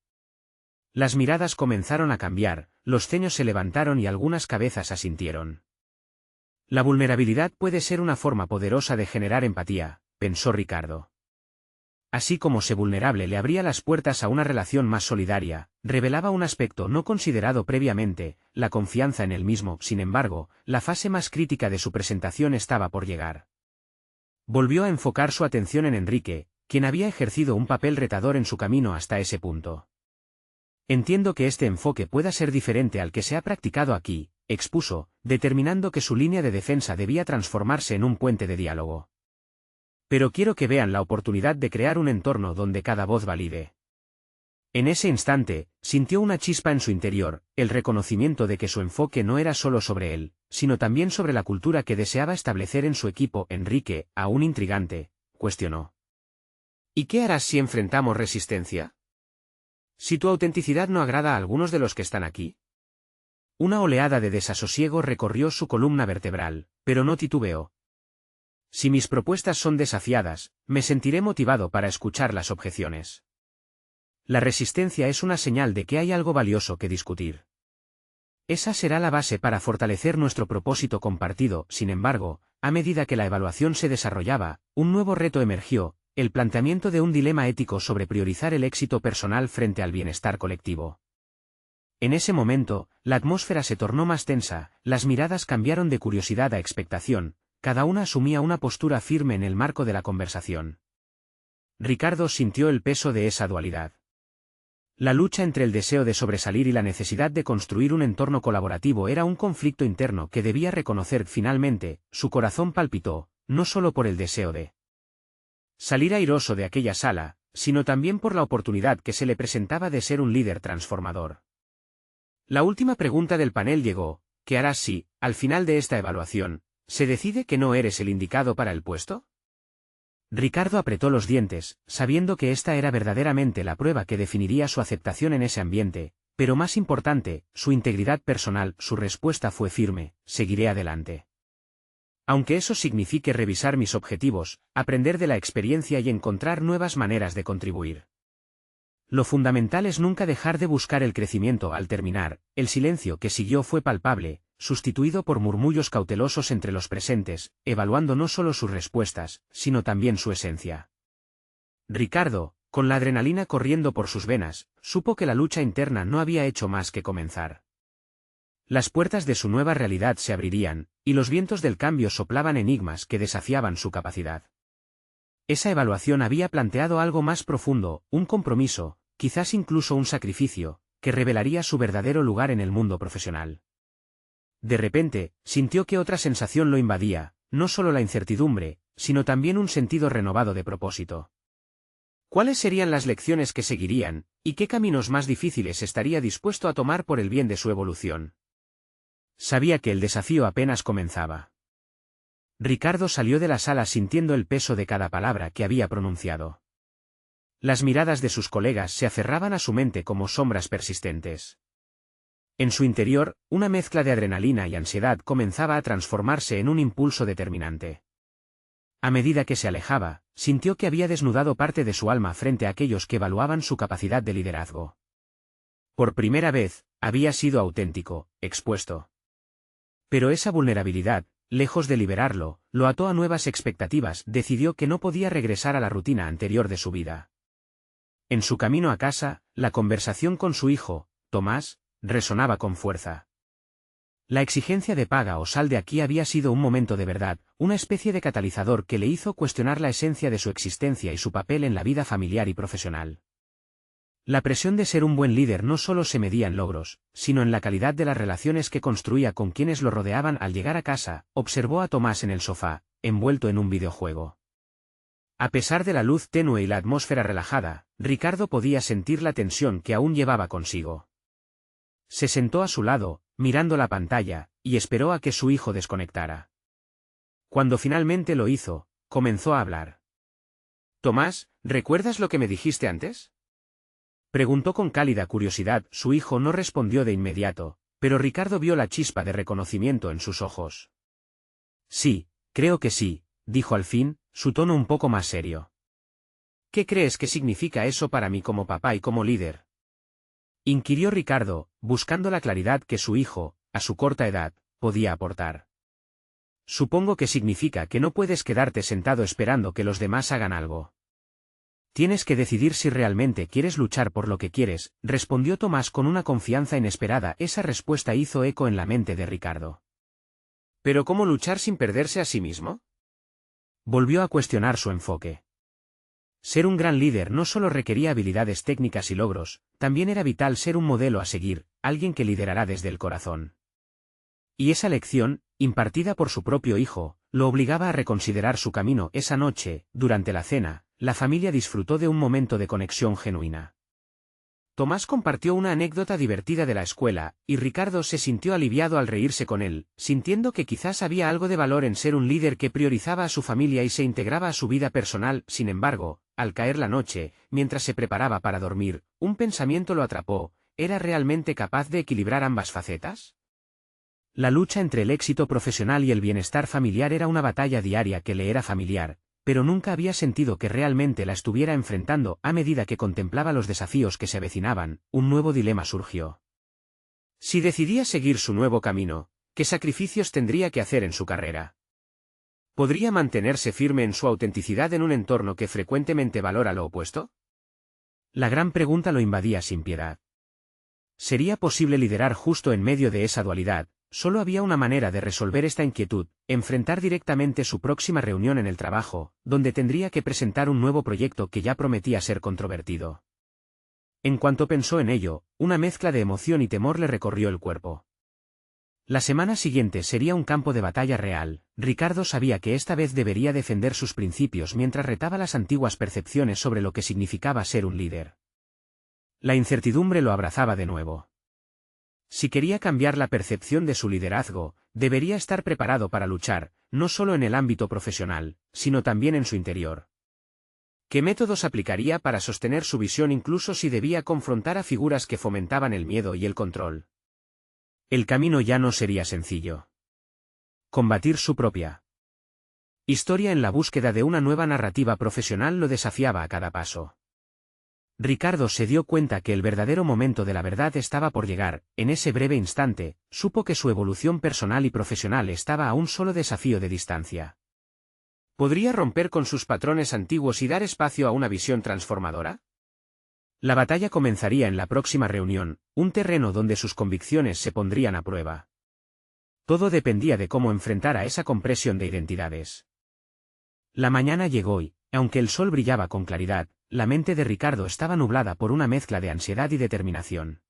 Las miradas comenzaron a cambiar, los ceños se levantaron y algunas cabezas asintieron. La vulnerabilidad puede ser una forma poderosa de generar empatía, pensó Ricardo. Así como ser vulnerable le abría las puertas a una relación más solidaria, revelaba un aspecto no considerado previamente, la confianza en él mismo. Sin embargo, la fase más crítica de su presentación estaba por llegar. Volvió a enfocar su atención en Enrique, quien había ejercido un papel retador en su camino hasta ese punto. Entiendo que este enfoque pueda ser diferente al que se ha practicado aquí, expuso, determinando que su línea de defensa debía transformarse en un puente de diálogo. Pero quiero que vean la oportunidad de crear un entorno donde cada voz valide. En ese instante, sintió una chispa en su interior, el reconocimiento de que su enfoque no era solo sobre él, sino también sobre la cultura que deseaba establecer en su equipo. Enrique, aún intrigante, cuestionó. ¿Y qué harás si enfrentamos resistencia? Si tu autenticidad no agrada a algunos de los que están aquí. Una oleada de desasosiego recorrió su columna vertebral, pero no titubeó. Si mis propuestas son desafiadas, me sentiré motivado para escuchar las objeciones. La resistencia es una señal de que hay algo valioso que discutir. Esa será la base para fortalecer nuestro propósito compartido. Sin embargo, a medida que la evaluación se desarrollaba, un nuevo reto emergió, el planteamiento de un dilema ético sobre priorizar el éxito personal frente al bienestar colectivo. En ese momento, la atmósfera se tornó más tensa, las miradas cambiaron de curiosidad a expectación. Cada una asumía una postura firme en el marco de la conversación. Ricardo sintió el peso de esa dualidad. La lucha entre el deseo de sobresalir y la necesidad de construir un entorno colaborativo era un conflicto interno que debía reconocer. Finalmente, su corazón palpitó, no solo por el deseo de salir airoso de aquella sala, sino también por la oportunidad que se le presentaba de ser un líder transformador. La última pregunta del panel llegó: ¿qué harás si, al final de esta evaluación, se decide que no eres el indicado para el puesto? Ricardo apretó los dientes, sabiendo que esta era verdaderamente la prueba que definiría su aceptación en ese ambiente, pero más importante, su integridad personal. Su respuesta fue firme: seguiré adelante. Aunque eso signifique revisar mis objetivos, aprender de la experiencia y encontrar nuevas maneras de contribuir. Lo fundamental es nunca dejar de buscar el crecimiento. Al terminar, el silencio que siguió fue palpable, sustituido por murmullos cautelosos entre los presentes, evaluando no solo sus respuestas, sino también su esencia. Ricardo, con la adrenalina corriendo por sus venas, supo que la lucha interna no había hecho más que comenzar. Las puertas de su nueva realidad se abrirían, y los vientos del cambio soplaban enigmas que desafiaban su capacidad. Esa evaluación había planteado algo más profundo, un compromiso, quizás incluso un sacrificio, que revelaría su verdadero lugar en el mundo profesional. De repente, sintió que otra sensación lo invadía, no solo la incertidumbre, sino también un sentido renovado de propósito. ¿Cuáles serían las lecciones que seguirían, y qué caminos más difíciles estaría dispuesto a tomar por el bien de su evolución? Sabía que el desafío apenas comenzaba. Ricardo salió de la sala sintiendo el peso de cada palabra que había pronunciado. Las miradas de sus colegas se aferraban a su mente como sombras persistentes. En su interior, una mezcla de adrenalina y ansiedad comenzaba a transformarse en un impulso determinante. A medida que se alejaba, sintió que había desnudado parte de su alma frente a aquellos que evaluaban su capacidad de liderazgo. Por primera vez, había sido auténtico, expuesto. Pero esa vulnerabilidad, lejos de liberarlo, lo ató a nuevas expectativas. Decidió que no podía regresar a la rutina anterior de su vida. En su camino a casa, la conversación con su hijo, Tomás, resonaba con fuerza. La exigencia de paga o sal de aquí había sido un momento de verdad, una especie de catalizador que le hizo cuestionar la esencia de su existencia y su papel en la vida familiar y profesional. La presión de ser un buen líder no solo se medía en logros, sino en la calidad de las relaciones que construía con quienes lo rodeaban. Al llegar a casa, observó a Tomás en el sofá, envuelto en un videojuego. A pesar de la luz tenue y la atmósfera relajada, Ricardo podía sentir la tensión que aún llevaba consigo. Se sentó a su lado, mirando la pantalla, y esperó a que su hijo desconectara. Cuando finalmente lo hizo, comenzó a hablar. «Tomás, ¿recuerdas lo que me dijiste antes?», preguntó con cálida curiosidad. Su hijo no respondió de inmediato, pero Ricardo vio la chispa de reconocimiento en sus ojos. «Sí, creo que sí», dijo al fin, su tono un poco más serio. «¿Qué crees que significa eso para mí como papá y como líder?», inquirió Ricardo, buscando la claridad que su hijo, a su corta edad, podía aportar. «Supongo que significa que no puedes quedarte sentado esperando que los demás hagan algo. Tienes que decidir si realmente quieres luchar por lo que quieres», respondió Tomás con una confianza inesperada. Esa respuesta hizo eco en la mente de Ricardo. «¿Pero cómo luchar sin perderse a sí mismo?», volvió a cuestionar su enfoque. Ser un gran líder no solo requería habilidades técnicas y logros, también era vital ser un modelo a seguir, alguien que liderará desde el corazón. Y esa lección, impartida por su propio hijo, lo obligaba a reconsiderar su camino. Esa noche, durante la cena, la familia disfrutó de un momento de conexión genuina. Tomás compartió una anécdota divertida de la escuela, y Ricardo se sintió aliviado al reírse con él, sintiendo que quizás había algo de valor en ser un líder que priorizaba a su familia y se integraba a su vida personal. Sin embargo, al caer la noche, mientras se preparaba para dormir, un pensamiento lo atrapó: ¿era realmente capaz de equilibrar ambas facetas? La lucha entre el éxito profesional y el bienestar familiar era una batalla diaria que le era familiar, pero nunca había sentido que realmente la estuviera enfrentando. A medida que contemplaba los desafíos que se avecinaban, un nuevo dilema surgió. Si decidía seguir su nuevo camino, ¿qué sacrificios tendría que hacer en su carrera? ¿Podría mantenerse firme en su autenticidad en un entorno que frecuentemente valora lo opuesto? La gran pregunta lo invadía sin piedad. ¿Sería posible liderar justo en medio de esa dualidad? Solo había una manera de resolver esta inquietud: enfrentar directamente su próxima reunión en el trabajo, donde tendría que presentar un nuevo proyecto que ya prometía ser controvertido. En cuanto pensó en ello, una mezcla de emoción y temor le recorrió el cuerpo. La semana siguiente sería un campo de batalla real. Ricardo sabía que esta vez debería defender sus principios mientras retaba las antiguas percepciones sobre lo que significaba ser un líder. La incertidumbre lo abrazaba de nuevo. Si quería cambiar la percepción de su liderazgo, debería estar preparado para luchar, no solo en el ámbito profesional, sino también en su interior. ¿Qué métodos aplicaría para sostener su visión incluso si debía confrontar a figuras que fomentaban el miedo y el control? El camino ya no sería sencillo. Combatir su propia historia en la búsqueda de una nueva narrativa profesional lo desafiaba a cada paso. Ricardo se dio cuenta que el verdadero momento de la verdad estaba por llegar. En ese breve instante, supo que su evolución personal y profesional estaba a un solo desafío de distancia. ¿Podría romper con sus patrones antiguos y dar espacio a una visión transformadora? La batalla comenzaría en la próxima reunión, un terreno donde sus convicciones se pondrían a prueba. Todo dependía de cómo enfrentara esa compresión de identidades. La mañana llegó y, aunque el sol brillaba con claridad, la mente de Ricardo estaba nublada por una mezcla de ansiedad y determinación.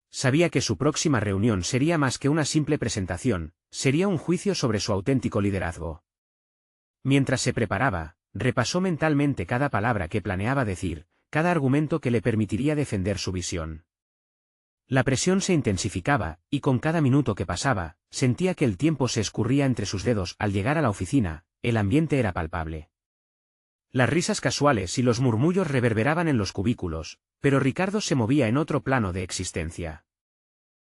Sabía que su próxima reunión sería más que una simple presentación, sería un juicio sobre su auténtico liderazgo. Mientras se preparaba, repasó mentalmente cada palabra que planeaba decir, cada argumento que le permitiría defender su visión. La presión se intensificaba, y con cada minuto que pasaba, sentía que el tiempo se escurría entre sus dedos. Al llegar a la oficina, el ambiente era palpable. Las risas casuales y los murmullos reverberaban en los cubículos, pero Ricardo se movía en otro plano de existencia.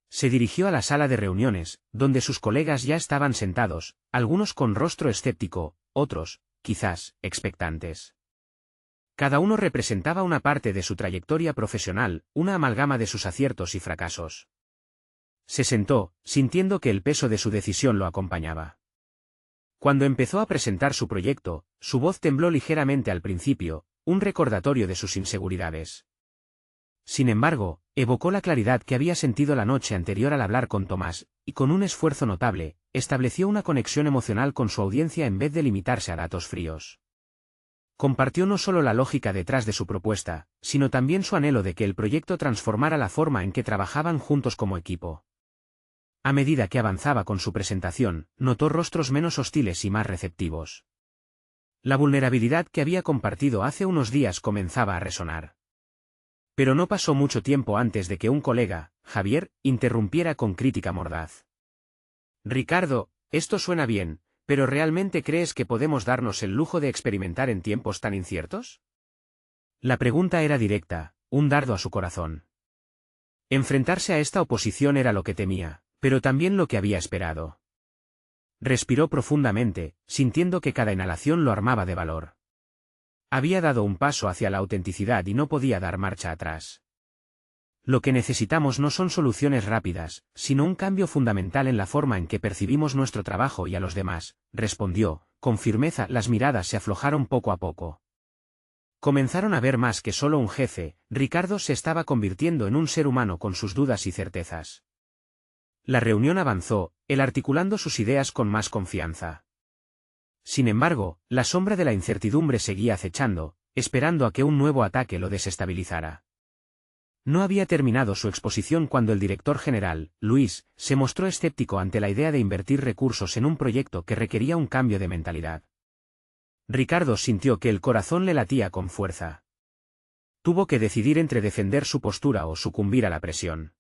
Se dirigió a la sala de reuniones, donde sus colegas ya estaban sentados, algunos con rostro escéptico, otros, quizás, expectantes. Cada uno representaba una parte de su trayectoria profesional, una amalgama de sus aciertos y fracasos. Se sentó, sintiendo que el peso de su decisión lo acompañaba. Cuando empezó a presentar su proyecto, su voz tembló ligeramente al principio, un recordatorio de sus inseguridades. Sin embargo, evocó la claridad que había sentido la noche anterior al hablar con Tomás, y con un esfuerzo notable, estableció una conexión emocional con su audiencia en vez de limitarse a datos fríos. Compartió no solo la lógica detrás de su propuesta, sino también su anhelo de que el proyecto transformara la forma en que trabajaban juntos como equipo. A medida que avanzaba con su presentación, notó rostros menos hostiles y más receptivos. La vulnerabilidad que había compartido hace unos días comenzaba a resonar. Pero no pasó mucho tiempo antes de que un colega, Javier, interrumpiera con crítica mordaz. Ricardo, esto suena bien, pero ¿realmente crees que podemos darnos el lujo de experimentar en tiempos tan inciertos? La pregunta era directa, un dardo a su corazón. Enfrentarse a esta oposición era lo que temía, pero también lo que había esperado. Respiró profundamente, sintiendo que cada inhalación lo armaba de valor. Había dado un paso hacia la autenticidad y no podía dar marcha atrás. Lo que necesitamos no son soluciones rápidas, sino un cambio fundamental en la forma en que percibimos nuestro trabajo y a los demás, respondió, con firmeza. Las miradas se aflojaron poco a poco. Comenzaron a ver más que solo un jefe. Ricardo se estaba convirtiendo en un ser humano con sus dudas y certezas. La reunión avanzó, él articulando sus ideas con más confianza. Sin embargo, la sombra de la incertidumbre seguía acechando, esperando a que un nuevo ataque lo desestabilizara. No había terminado su exposición cuando el director general, Luis, se mostró escéptico ante la idea de invertir recursos en un proyecto que requería un cambio de mentalidad. Ricardo sintió que el corazón le latía con fuerza. Tuvo que decidir entre defender su postura o sucumbir a la presión.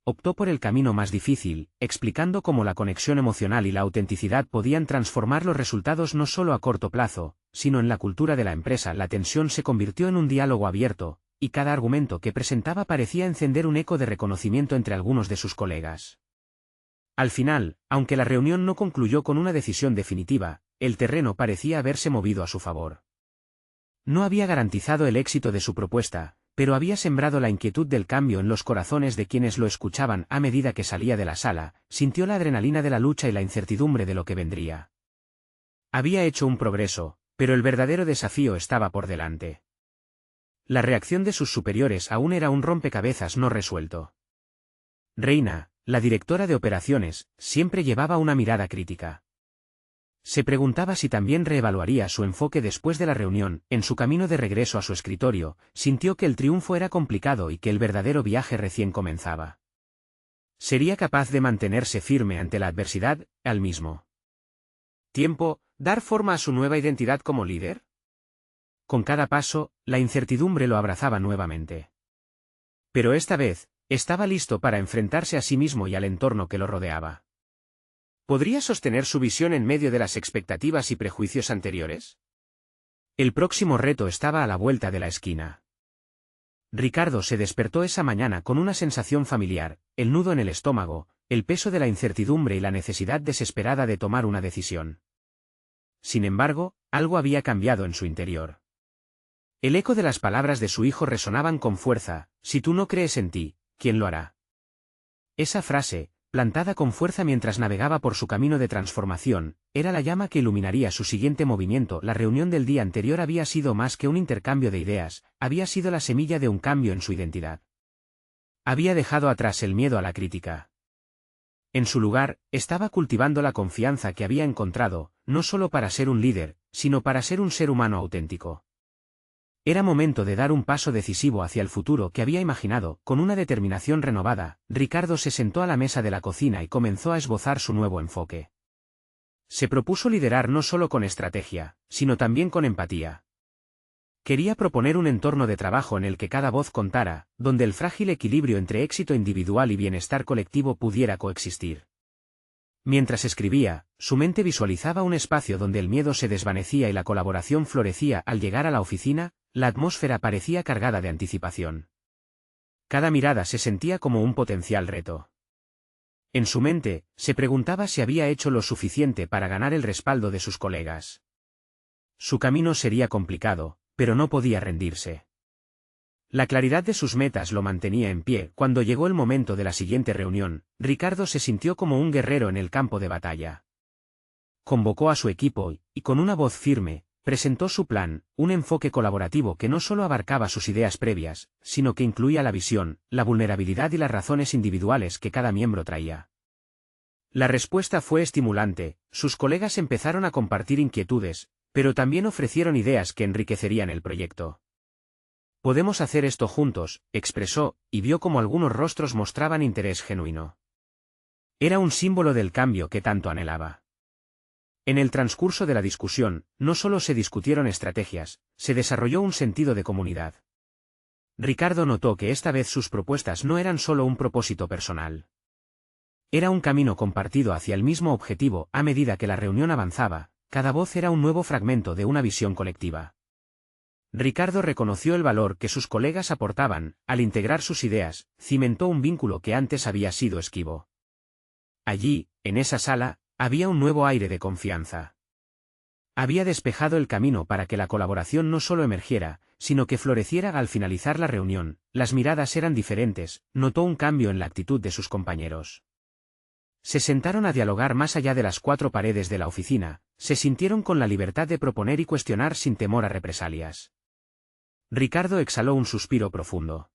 Optó por el camino más difícil, explicando cómo la conexión emocional y la autenticidad podían transformar los resultados no solo a corto plazo, sino en la cultura de la empresa. La tensión se convirtió en un diálogo abierto, y cada argumento que presentaba parecía encender un eco de reconocimiento entre algunos de sus colegas. Al final, aunque la reunión no concluyó con una decisión definitiva, el terreno parecía haberse movido a su favor. No había garantizado el éxito de su propuesta, pero había sembrado la inquietud del cambio en los corazones de quienes lo escuchaban. A medida que salía de la sala, sintió la adrenalina de la lucha y la incertidumbre de lo que vendría. Había hecho un progreso, pero el verdadero desafío estaba por delante. La reacción de sus superiores aún era un rompecabezas no resuelto. Reina, la directora de operaciones, siempre llevaba una mirada crítica. Se preguntaba si también reevaluaría su enfoque después de la reunión. En su camino de regreso a su escritorio, sintió que el triunfo era complicado y que el verdadero viaje recién comenzaba. ¿Sería capaz de mantenerse firme ante la adversidad, al mismo tiempo, dar forma a su nueva identidad como líder? Con cada paso, la incertidumbre lo abrazaba nuevamente. Pero esta vez, estaba listo para enfrentarse a sí mismo y al entorno que lo rodeaba. ¿Podría sostener su visión en medio de las expectativas y prejuicios anteriores? El próximo reto estaba a la vuelta de la esquina. Ricardo se despertó esa mañana con una sensación familiar, el nudo en el estómago, el peso de la incertidumbre y la necesidad desesperada de tomar una decisión. Sin embargo, algo había cambiado en su interior. El eco de las palabras de su hijo resonaban con fuerza: si tú no crees en ti, ¿quién lo hará? Esa frase, plantada con fuerza mientras navegaba por su camino de transformación, era la llama que iluminaría su siguiente movimiento. La reunión del día anterior había sido más que un intercambio de ideas, había sido la semilla de un cambio en su identidad. Había dejado atrás el miedo a la crítica. En su lugar, estaba cultivando la confianza que había encontrado, no solo para ser un líder, sino para ser un ser humano auténtico. Era momento de dar un paso decisivo hacia el futuro que había imaginado. Con una determinación renovada, Ricardo se sentó a la mesa de la cocina y comenzó a esbozar su nuevo enfoque. Se propuso liderar no solo con estrategia, sino también con empatía. Quería proponer un entorno de trabajo en el que cada voz contara, donde el frágil equilibrio entre éxito individual y bienestar colectivo pudiera coexistir. Mientras escribía, su mente visualizaba un espacio donde el miedo se desvanecía y la colaboración florecía. Al llegar a la oficina, la atmósfera parecía cargada de anticipación. Cada mirada se sentía como un potencial reto. En su mente, se preguntaba si había hecho lo suficiente para ganar el respaldo de sus colegas. Su camino sería complicado, pero no podía rendirse. La claridad de sus metas lo mantenía en pie. Cuando llegó el momento de la siguiente reunión, Ricardo se sintió como un guerrero en el campo de batalla. Convocó a su equipo y, con una voz firme, presentó su plan, un enfoque colaborativo que no solo abarcaba sus ideas previas, sino que incluía la visión, la vulnerabilidad y las razones individuales que cada miembro traía. La respuesta fue estimulante, sus colegas empezaron a compartir inquietudes, pero también ofrecieron ideas que enriquecerían el proyecto. «Podemos hacer esto juntos», expresó, y vio como algunos rostros mostraban interés genuino. Era un símbolo del cambio que tanto anhelaba. En el transcurso de la discusión, no solo se discutieron estrategias, se desarrolló un sentido de comunidad. Ricardo notó que esta vez sus propuestas no eran solo un propósito personal. Era un camino compartido hacia el mismo objetivo. A medida que la reunión avanzaba, cada voz era un nuevo fragmento de una visión colectiva. Ricardo reconoció el valor que sus colegas aportaban, al integrar sus ideas, cimentó un vínculo que antes había sido esquivo. Allí, en esa sala, había un nuevo aire de confianza. Había despejado el camino para que la colaboración no solo emergiera, sino que floreciera. Al finalizar la reunión, las miradas eran diferentes, notó un cambio en la actitud de sus compañeros. Se sentaron a dialogar más allá de las cuatro paredes de la oficina, se sintieron con la libertad de proponer y cuestionar sin temor a represalias. Ricardo exhaló un suspiro profundo.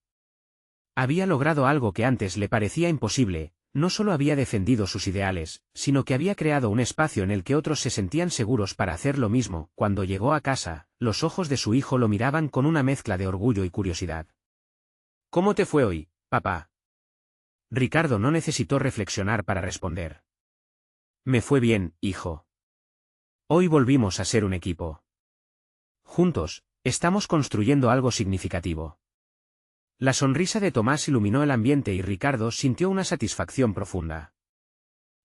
Había logrado algo que antes le parecía imposible. No solo había defendido sus ideales, sino que había creado un espacio en el que otros se sentían seguros para hacer lo mismo. Cuando llegó a casa, los ojos de su hijo lo miraban con una mezcla de orgullo y curiosidad. «¿Cómo te fue hoy, papá?» Ricardo no necesitó reflexionar para responder. «Me fue bien, hijo. Hoy volvimos a ser un equipo. Juntos, estamos construyendo algo significativo». La sonrisa de Tomás iluminó el ambiente y Ricardo sintió una satisfacción profunda.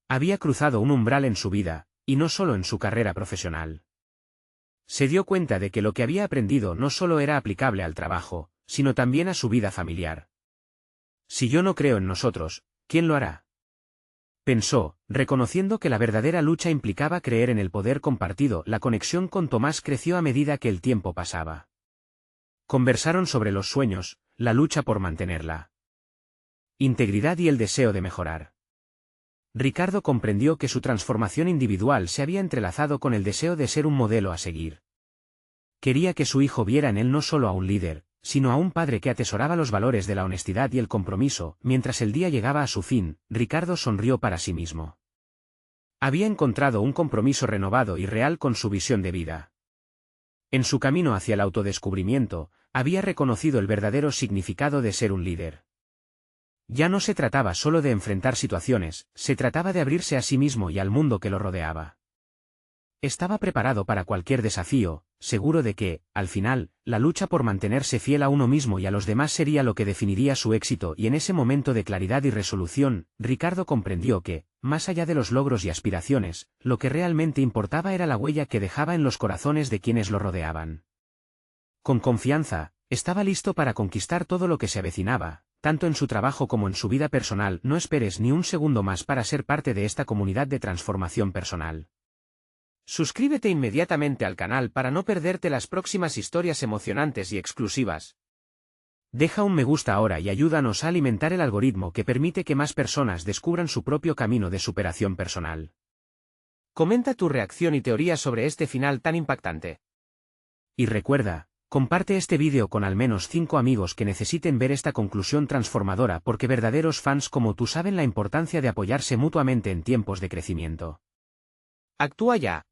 Había cruzado un umbral en su vida, y no solo en su carrera profesional. Se dio cuenta de que lo que había aprendido no solo era aplicable al trabajo, sino también a su vida familiar. «Si yo no creo en nosotros, ¿quién lo hará?», pensó, reconociendo que la verdadera lucha implicaba creer en el poder compartido. La conexión con Tomás creció a medida que el tiempo pasaba. Conversaron sobre los sueños, la lucha por mantenerla integridad y el deseo de mejorar. Ricardo comprendió que su transformación individual se había entrelazado con el deseo de ser un modelo a seguir. Quería que su hijo viera en él no solo a un líder, sino a un padre que atesoraba los valores de la honestidad y el compromiso. Mientras el día llegaba a su fin, Ricardo sonrió para sí mismo. Había encontrado un compromiso renovado y real con su visión de vida. En su camino hacia el autodescubrimiento, había reconocido el verdadero significado de ser un líder. Ya no se trataba solo de enfrentar situaciones, se trataba de abrirse a sí mismo y al mundo que lo rodeaba. Estaba preparado para cualquier desafío, seguro de que, al final, la lucha por mantenerse fiel a uno mismo y a los demás sería lo que definiría su éxito. Y en ese momento de claridad y resolución, Ricardo comprendió que, más allá de los logros y aspiraciones, lo que realmente importaba era la huella que dejaba en los corazones de quienes lo rodeaban. Con confianza, estaba listo para conquistar todo lo que se avecinaba, tanto en su trabajo como en su vida personal. No esperes ni un segundo más para ser parte de esta comunidad de transformación personal. Suscríbete inmediatamente al canal para no perderte las próximas historias emocionantes y exclusivas. Deja un me gusta ahora y ayúdanos a alimentar el algoritmo que permite que más personas descubran su propio camino de superación personal. Comenta tu reacción y teoría sobre este final tan impactante. Y recuerda, comparte este vídeo con al menos 5 amigos que necesiten ver esta conclusión transformadora, porque verdaderos fans como tú saben la importancia de apoyarse mutuamente en tiempos de crecimiento. Actúa ya.